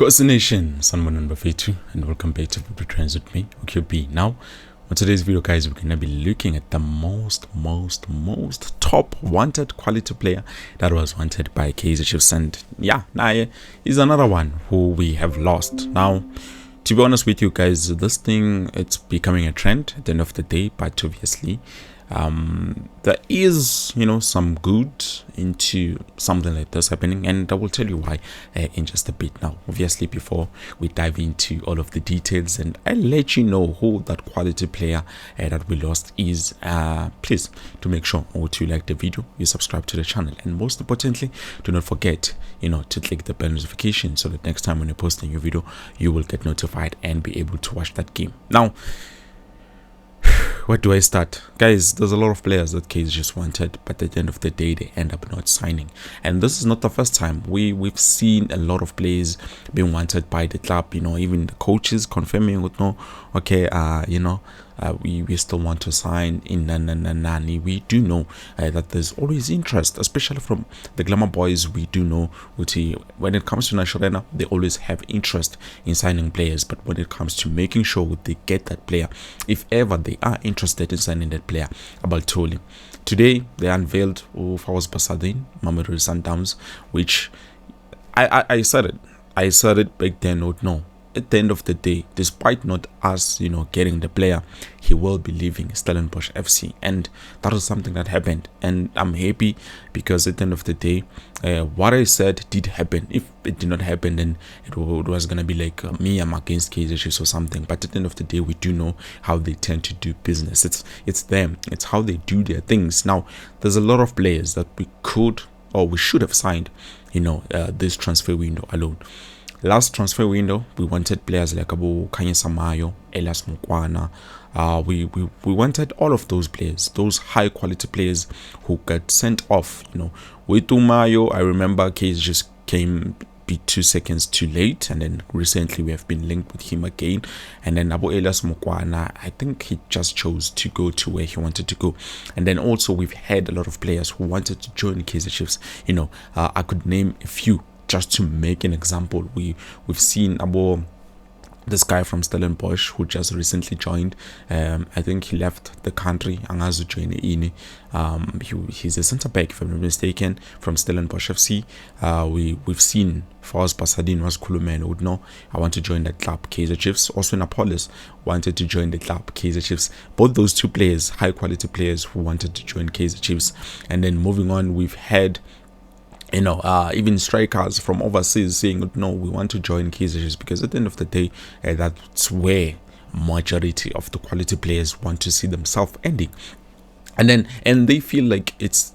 Course Nation, Sanman Bafetu, and welcome back to Football Trends with me, OQB. Now, on today's video, guys, we're gonna be looking at the most top wanted quality player that was wanted by Kaizer Chiefs, and yeah, Naye is another one who we have lost. Now, to be honest with you guys, this thing, it's becoming a trend at the end of the day, but obviously there is some good into something like this happening, and I will tell you why in just a bit. Now obviously, before we dive into all of the details and I'll let you know who that quality player that we lost is, please to make sure to like the video, you subscribe to the channel, and most importantly, do not forget to click the bell notification so that next time when I post a new video you will get notified and be able to watch that game. Now, where do I start? Guys, there's a lot of players that Kaizer just wanted, but at the end of the day they end up not signing. And this is not the first time. We've seen a lot of players being wanted by the club, even the coaches confirming with no, okay, we still want to sign in Nani. We do know that there's always interest, especially from the Glamour boys. We do know when it comes to National, they always have interest in signing players, but when it comes to making sure they get that player, if ever they are interested in signing that player, about Toli. Today they unveiled Fawaz Basadin, Mamelodi Sundowns, which I said it back then. No, at the end of the day, despite not us getting the player, he will be leaving Stellenbosch FC, and that was something that happened, and I'm happy because at the end of the day, what I said did happen. If it did not happen, then it was gonna be like I'm against Kaizer Chiefs or something. But at the end of the day, we do know how they tend to do business. It's them, it's how they do their things. Now there's a lot of players that we could or we should have signed this transfer window alone. Last transfer window, we wanted players like Kaizer, Elias Mukwana. We wanted all of those players, those high quality players who got sent off. With Umayo, I remember Kaizer just came 2 seconds too late, and then recently we have been linked with him again. And then Elias Mukwana, I think he just chose to go to where he wanted to go. And then also we've had a lot of players who wanted to join Kaizer Chiefs. I could name a few. Just to make an example, we've seen this guy from Stellenbosch who just recently joined. I think he left the country. Angazu joined ini. He's a centre back, if I'm not mistaken, from Stellenbosch FC. We've seen Fawaz Basadin was Kuluman would know. I want to join that club, Kaizer Chiefs. Also Napolis wanted to join the club, Kaizer Chiefs. Both those two players, high quality players who wanted to join Kaizer Chiefs. And then moving on, we've had even strikers from overseas saying no, we want to join Kaizer Chiefs, because at the end of the day, that's where majority of the quality players want to see themselves ending. And they feel like it's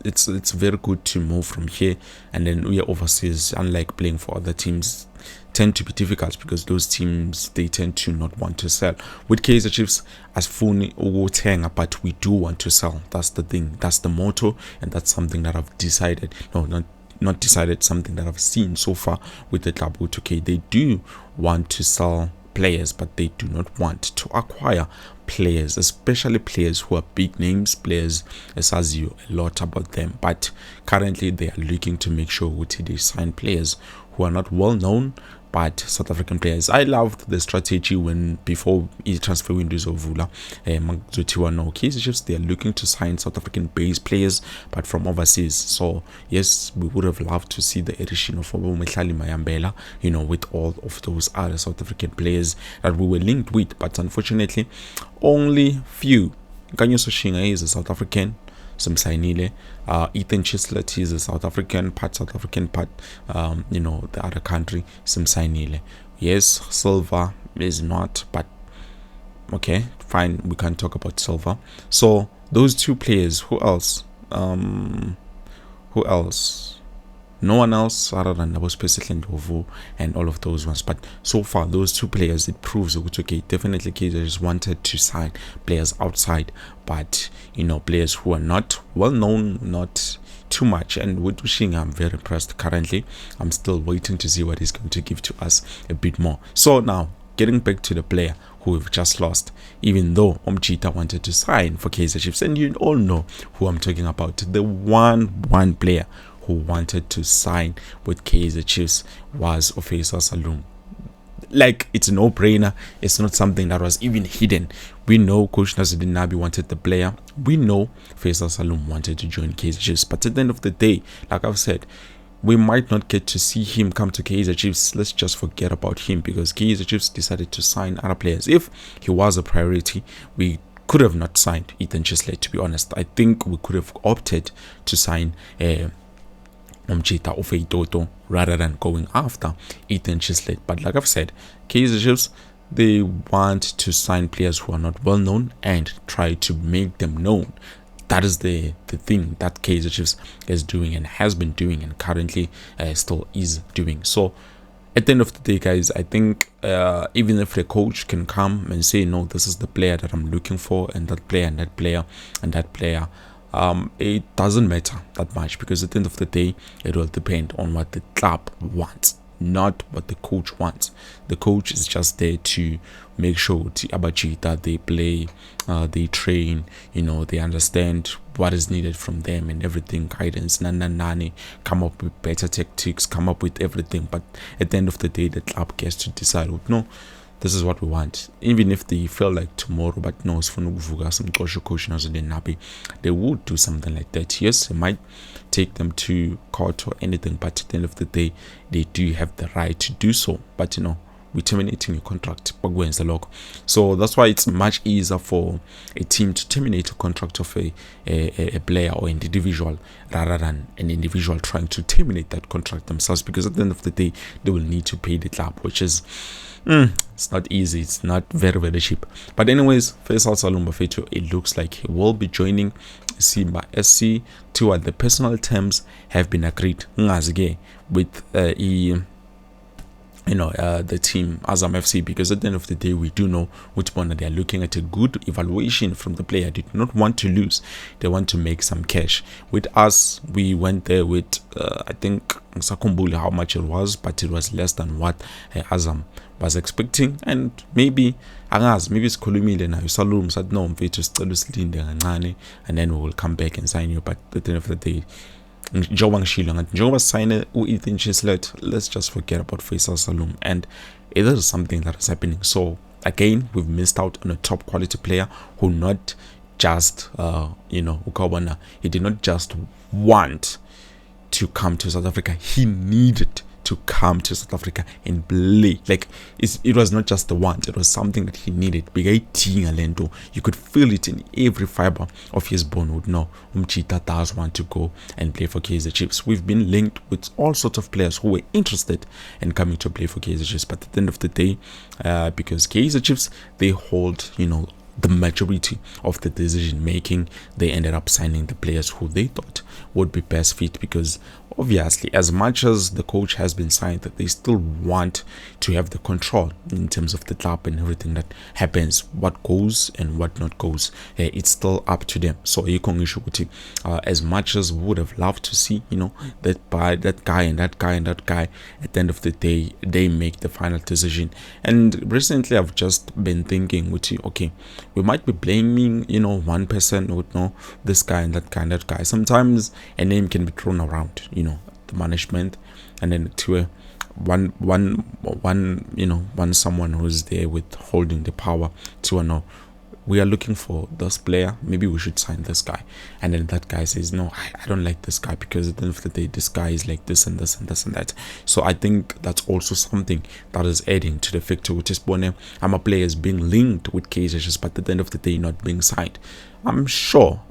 very good to move from here, and then we are overseas. Unlike playing for other teams, tend to be difficult because those teams, they tend to not want to sell. With Kaizer Chiefs, as funi utenga, but we do want to sell. That's the thing. That's the motto, and that's something that I've decided. Not decided, something that I've seen so far with the club. Okay, they do want to sell players, but they do not want to acquire players, especially players who are big names, players as you a lot about them. But currently they are looking to make sure they sign players who are not well known, but South African players. I loved the strategy when before transfer windows of Vula, Kaizer Chiefs, they are looking to sign South African based players, but from overseas. So yes, we would have loved to see the addition of Mehlali Mayambela, with all of those other South African players that we were linked with, but unfortunately, only few. Kanyoso Shinga is a South African. Simsainile, Ethan Chislett is a South African, part the other country, Simsainile. Yes, Silva is not, but okay, fine, we can't talk about Silva. So those two players, who else? No one else other than Nabo Preseason and all of those ones. But so far, those two players, it proves okay, definitely Kaizer just wanted to sign players outside, but players who are not well known, not too much. And with Ushinga, I'm very impressed currently. I'm still waiting to see what he's going to give to us a bit more. So now, getting back to the player who we've just lost, even though Omchita wanted to sign for Kaizer Chiefs, and you all know who I'm talking about, the one player who wanted to sign with Kaizer Chiefs was Faizal Salum. like it's a no-brainer. It's not something that was even hidden. We know Coach Nasruddin Nabi wanted the player. We know Faizal Salum wanted to join Kaizer Chiefs. But at the end of the day, like I've said, we might not get to see him come to Kaizer Chiefs. Let's just forget about him, because Kaizer Chiefs decided to sign other players. If he was a priority, we could have not signed Ethan Chislett, to be honest. I think we could have opted to sign Umchita Ofeitoto rather than going after Ethan Chislett. But like I've said, Kaizer Chiefs, they want to sign players who are not well known and try to make them known. That is the thing that Kaizer Chiefs is doing and has been doing and currently still is doing. So at the end of the day, guys, I think even if the coach can come and say, no, this is the player that I'm looking for, and that player and that player and that player, it doesn't matter that much, because at the end of the day, it will depend on what the club wants, not what the coach wants. The coach is just there to make sure that they play, they train, they understand what is needed from them and everything, guidance, nani, come up with better tactics, come up with everything. But at the end of the day, the club gets to decide, no, this is what we want. Even if they feel like tomorrow, but no, it's from some coach they would do something like that. Yes, it might take them to court or anything, but at the end of the day, they do have the right to do so. But we're terminating a contract. So that's why it's much easier for a team to terminate a contract of a player or an individual rather than an individual trying to terminate that contract themselves, because at the end of the day, they will need to pay the club, which is it's not easy. It's not very, very cheap. But anyways, Faizal Salum Bafetu, it looks like he will be joining Simba SC. Toward the personal terms have been agreed with the team Azam FC, because at the end of the day, we do know which one they are looking at a good evaluation from the player. They do not want to lose. They want to make some cash. With us, we went there with I think Sakumbuli how much it was, but it was less than what Azam was expecting. And maybe it's Kolumile now. Salum said no, and then we will come back and sign you. But at the end of the day, Ethan Chislett, let's just forget about Faizal Salum, and it is something that is happening. So again, we've missed out on a top quality player who not just he did not just want to come to South Africa, he needed to come to South Africa and play. Like it was not just the want, it was something that he needed. You could feel it in every fiber of his bone. No, Umchita does want to go and play for Kaizer Chiefs. We've been linked with all sorts of players who were interested in coming to play for Kaizer Chiefs, but at the end of the day, because Kaizer Chiefs, they hold the majority of the decision making, they ended up signing the players who they thought would be best fit, because obviously, as much as the coach has been signed, that they still want to have the control in terms of the club and everything that happens, what goes and what not goes. It's still up to them. So as much as we would have loved to see that by that guy and that guy and that guy, at the end of the day, they make the final decision. And recently I've just been thinking okay, we might be blaming one person with this guy and that guy and that guy. Sometimes a name can be thrown around, the management, and then to one someone who's there with holding the power to we are looking for this player, maybe we should sign this guy, and then that guy says no, I don't like this guy, because at the end of the day, this guy is like this and this and this and that. So I think that's also something that is adding to the factor, which is I'm a player is being linked with Kaizer, but at the end of the day, not being signed. I'm sure,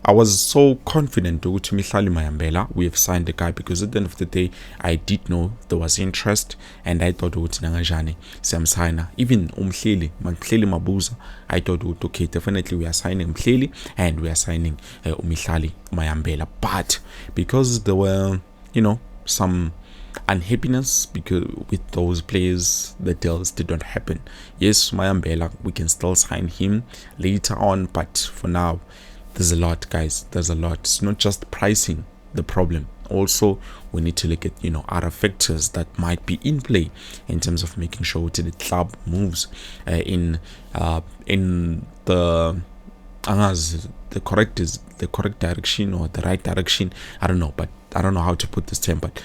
I was so confident to Mihlali Mayambela, we have signed the guy, because at the end of the day, I did know there was interest, and I thought Nangajane, Sam Signer, even Mhleli Mabuza, I thought okay, definitely we are signing Mhleli and we are signing Mihlali Mayambela. But because there were, some unhappiness because with those players, the deals did not happen. Yes, Mayambela, we can still sign him later on, but for now, there's a lot, guys. There's a lot. It's not just pricing the problem. Also, we need to look at other factors that might be in play in terms of making sure that the club moves in the correct direction or the right direction. I don't know how to put this term, but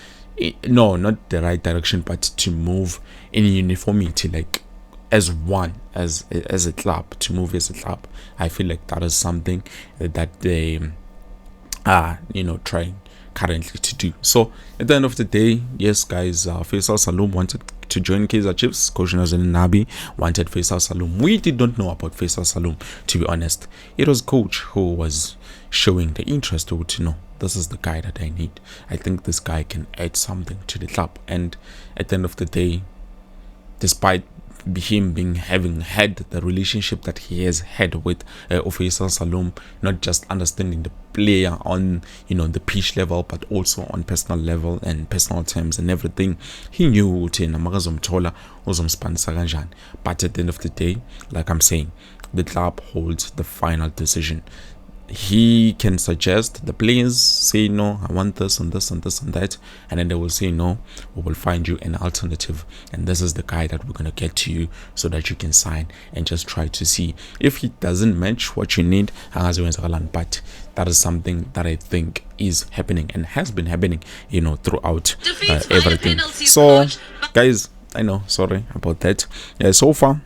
no, not the right direction, but to move in uniformity, like as one, as a club, to move as a club. I feel like that is something that they are, trying currently to do. So at the end of the day, yes guys, Faizal Salum wanted to join Kaizer Chiefs. Coach Nazrin Nabi wanted Faizal Salum. We did not know about Faizal Salum, to be honest. It was coach who was showing the interest to know this is the guy that I need. I think this guy can add something to the club. And at the end of the day, despite him having had the relationship that he has had with Faizal Salum, not just understanding the player on the pitch level, but also on personal level and personal terms and everything, he knew ukuthi namakazomthola uzomspandisa kanjani. But at the end of the day, like I'm saying, the club holds the final decision. He can suggest, the players say no, I want this and this and this and that, and then they will say no, we will find you an alternative, and this is the guy that we're going to get to you so that you can sign and just try to see if he doesn't match what you need. But that is something that I think is happening and has been happening throughout everything. So guys, I know, sorry about that. So far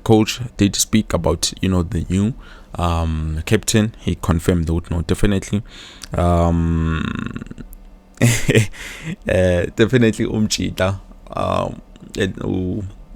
coach did speak about the new captain. He confirmed that no, definitely definitely Umchita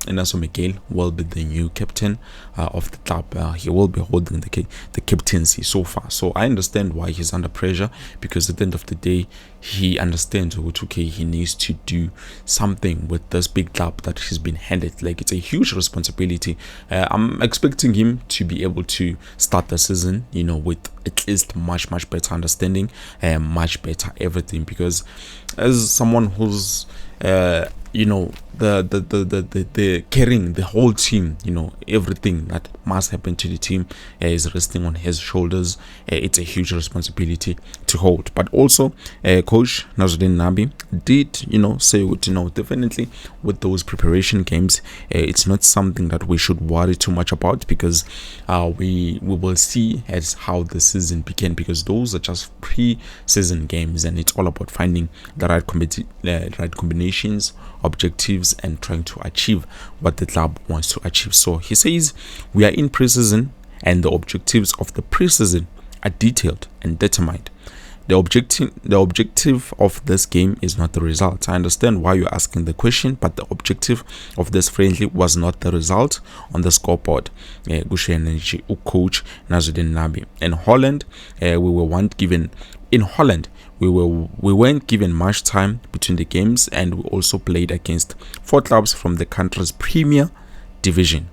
Inaso Miguel will be the new captain of the club. He will be holding the captaincy so far. So I understand why he's under pressure, because at the end of the day, he understands okay, he needs to do something with this big club that he's been handed. Like, it's a huge responsibility. I'm expecting him to be able to start the season, with at least much better understanding and much better everything, because as someone who's the carrying the whole team, everything that must happen to the team is resting on his shoulders. It's a huge responsibility to hold. But also coach Nazrin Nabi did say definitely with those preparation games, it's not something that we should worry too much about, because we will see as how the season began, because those are just pre-season games, and it's all about finding the right combinations, objectives, and trying to achieve what the club wants to achieve. So he says we are in preseason, and the objectives of the preseason are detailed and determined. The objective of this game is not the result. I understand why you're asking the question, but the objective of this friendly was not the result on the scoreboard. Coach Nazrin Nabi. In Holland, we weren't given much time between the games, and we also played against 4 clubs from the country's Premier Division.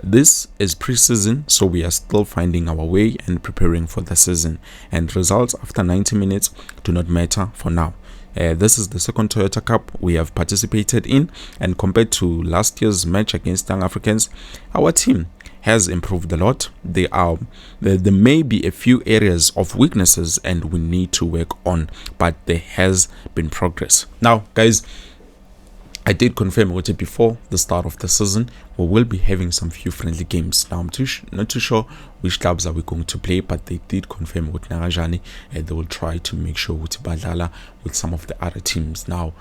This is pre-season, so we are still finding our way and preparing for the season, and results after 90 minutes do not matter for now. This is the second Toyota Cup we have participated in, and compared to last year's match against Young Africans, our team has improved a lot. There may be a few areas of weaknesses and we need to work on, but there has been progress. Now guys, I did confirm what before the start of the season we will be having some few friendly games. Now I'm not too sure which clubs are we going to play, but they did confirm with Narajani, and they will try to make sure with Badala with some of the other teams. Now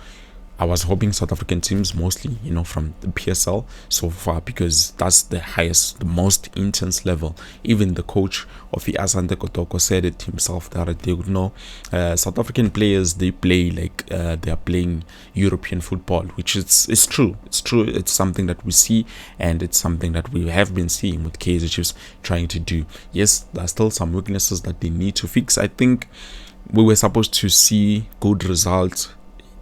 I was hoping South African teams, mostly, from the PSL so far, because that's the highest, the most intense level. Even the coach of the Asante Kotoko said it himself that they would know South African players, they play like they are playing European football, which is true. It's true. It's something that we see, and it's something that we have been seeing with Kaizer Chiefs trying to do. Yes, there are still some weaknesses that they need to fix. I think we were supposed to see good results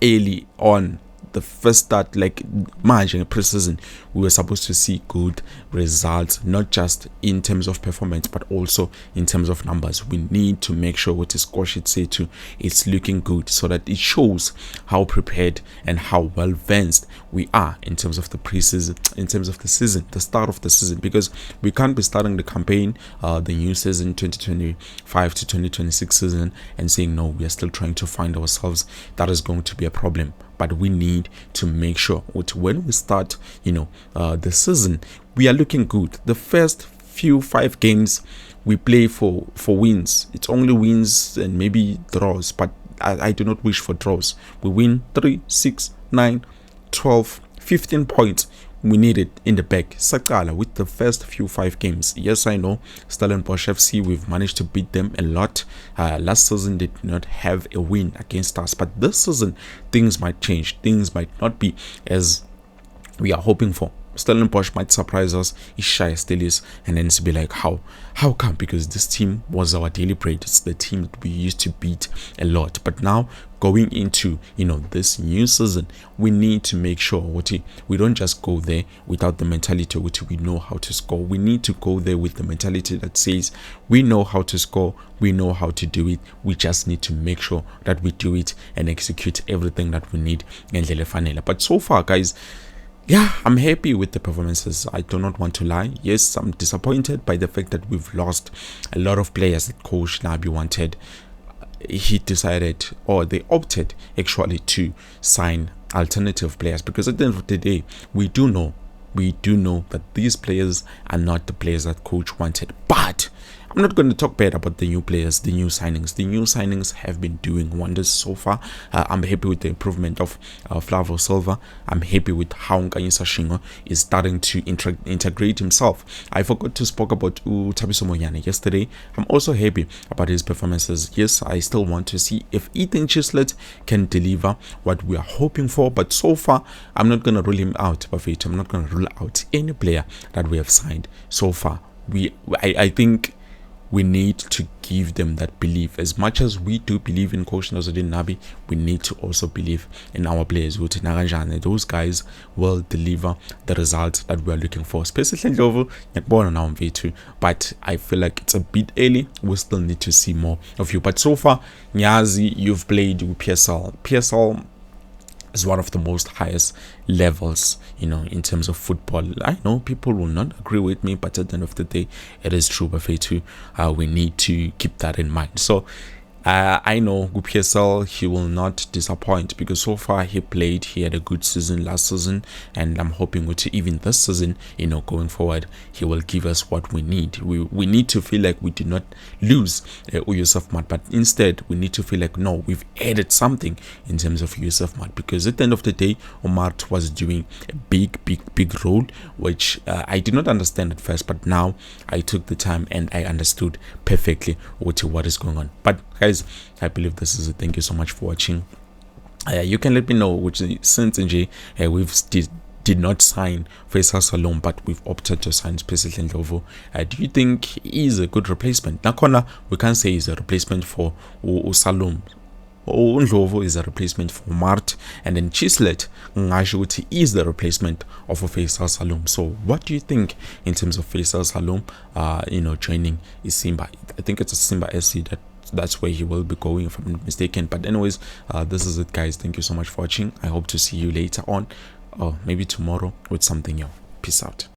early on the first start, like managing pre-season. We were supposed to see good results, not just in terms of performance but also in terms of numbers. We need to make sure what is coach say to it's looking good, so that it shows how prepared and how well advanced we are in terms of the pre-season, in terms of the season, the start of the season, because we can't be starting the campaign, the new season 2025 to 2026 season, and saying no, we are still trying to find ourselves. That is going to be a problem. But we need to make sure when we start the season, we are looking good. The first few 5 games we play for wins. It's only wins and maybe draws, but I do not wish for draws. We win 3, 6, 9, 12, 15 points. We need it in the back. Sakala with the first few 5 games. Yes, I know Stellenbosch FC, we've managed to beat them a lot. Last season did not have a win against us, but this season things might change. Things might not be as we are hoping for. Stellenbosch might surprise us, Ishaya still is, and then to be like, how come? Because this team was our daily bread. It's the team that we used to beat a lot. But now going into this new season, we need to make sure we don't just go there without the mentality we know how to score. We need to go there with the mentality that says we know how to score, we know how to do it. We just need to make sure that we do it and execute everything that we need. But so far, guys, yeah, I'm happy with the performances. I do not want to lie. Yes, I'm disappointed by the fact that we've lost a lot of players that Coach Nabi wanted. He decided, or they opted actually, to sign alternative players, because at the end of the day, we do know that these players are not the players that Coach wanted. But I'm not going to talk bad about the new players, the new signings. The new signings have been doing wonders so far. I'm happy with the improvement of Flavo Silva. I'm happy with how Nkanyisa Shingo is starting to integrate himself. I forgot to speak about Tabiso Moyane yesterday. I'm also happy about his performances. Yes, I still want to see if Ethan Chislett can deliver what we are hoping for. But so far, I'm not going to rule him out, Buffett. I'm not going to rule out any player that we have signed so far. I think we need to give them that belief. As much as we do believe in Coach Nazardine Nabi, we need to also believe in our players. Those guys will deliver the results that we are looking for. Especially Ndlovu, now V2. But I feel like it's a bit early. We still need to see more of you. But so far, Nyazi, you've played with PSL. PSL is one of the most highest levels, in terms of football. I know people will not agree with me, but at the end of the day, it is true. But we need to keep that in mind. So I know PSL, he will not disappoint, because so far he had a good season last season, and I'm hoping even this season, going forward, he will give us what we need. We need to feel like we did not lose Yusuf Mat, but instead we need to feel like, no, we've added something in terms of Yusuf Mat, because at the end of the day, Omar was doing a big role, which I did not understand at first, but now I took the time and I understood perfectly what is going on. But guys, I believe this is it. Thank you so much for watching. You can let me know which since we've did not sign Faizal Salum, but we've opted to sign Preseason Ndlovu. Do you think he is a good replacement? Nakona, we can't say he's a replacement for Salum. Ndlovu is a replacement for Mart, and then Chislett Ngashuti is the replacement of Faizal Salum. So what do you think in terms of Faizal Salum joining Simba? I think it's a Simba SC that's where he will be going, if I'm not mistaken. But anyways, this is it, guys. Thank you so much for watching. I hope to see you later on, or maybe tomorrow, with something new. Peace out.